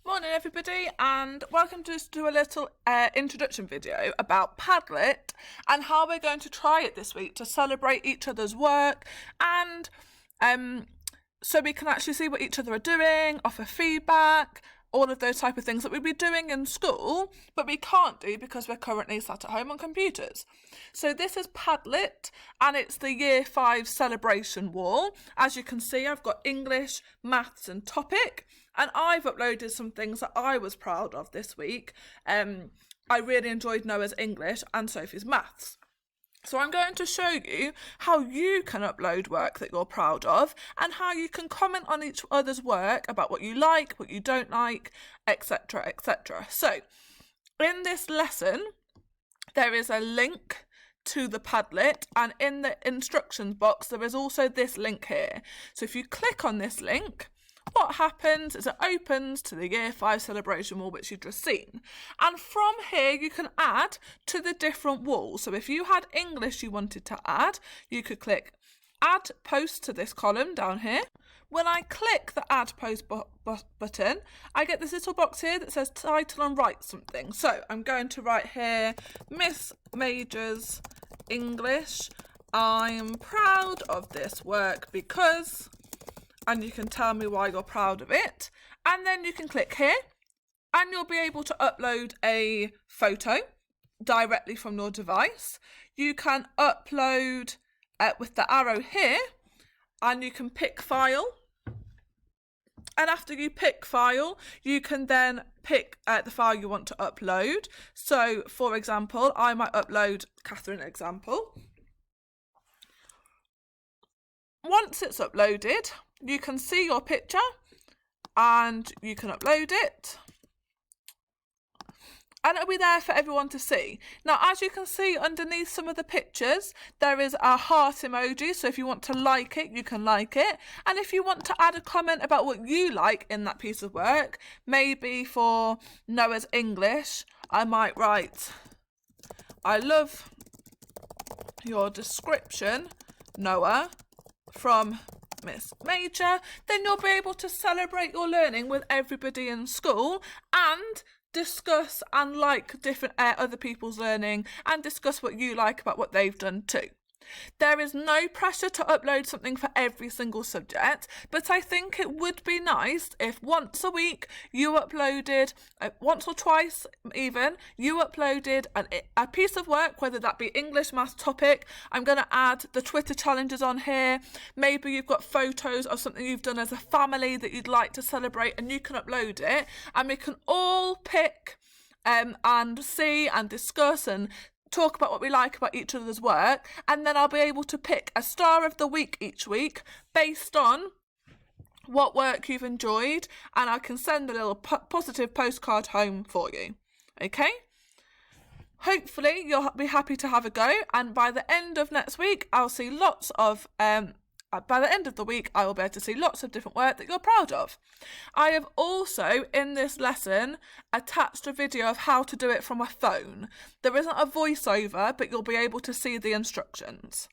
Morning everybody, and welcome to a little introduction video about Padlet and how we're going to try it this week to celebrate each other's work and so we can actually see what each other are doing, offer feedback, all of those type of things that we'd be doing in school, but we can't do because we're currently sat at home on computers. So this is Padlet, and it's the Year 5 celebration wall. As you can see, I've got English, Maths and Topic, and I've uploaded some things that I was proud of this week. I really enjoyed Noah's English and Sophie's Maths. So I'm going to show you how you can upload work that you're proud of and how you can comment on each other's work about what you like, what you don't like, etc, etc. So in this lesson there is a link to the Padlet, and in the instructions box there is also this link here. So if you click on this link, what happens is it opens to the Year 5 celebration wall, which you've just seen. And from here you can add to the different walls. So if you had English you wanted to add, you could click Add Post to this column down here. When I click the Add Post button, I get this little box here that says title and write something. So I'm going to write here, Miss Major's English. I'm proud of this work because... and you can tell me why you're proud of it, and then you can click here and you'll be able to upload a photo directly from your device. You can upload with the arrow here, and you can pick file, and after you pick file you can then pick the file you want to upload. So for example, I might upload Catherine example. Once it's uploaded, you can see your picture and you can upload it, and it'll be there for everyone to see. Now, as you can see underneath some of the pictures, there is a heart emoji. So if you want to like it, you can like it. And if you want to add a comment about what you like in that piece of work, maybe for Noah's English, I might write, I love your description, Noah, from Miss Major. Then you'll be able to celebrate your learning with everybody in school and discuss and like different other people's learning and discuss what you like about what they've done too. There is no pressure to upload something for every single subject, but I think it would be nice if once a week you uploaded, once or twice even, you uploaded a piece of work, whether that be English, Maths, Topic. I'm going to add the Twitter challenges on here. Maybe you've got photos of something you've done as a family that you'd like to celebrate, and you can upload it, and we can all pick and see and discuss and talk about what we like about each other's work, and then I'll be able to pick a star of the week each week based on what work you've enjoyed, and I can send a little positive postcard home for you. Okay? Hopefully you'll be happy to have a go, and by the end of next week I'll see lots of by the end of the week, I will be able to see lots of different work that you're proud of. I have also, in this lesson, attached a video of how to do it from a phone. There isn't a voiceover, but you'll be able to see the instructions.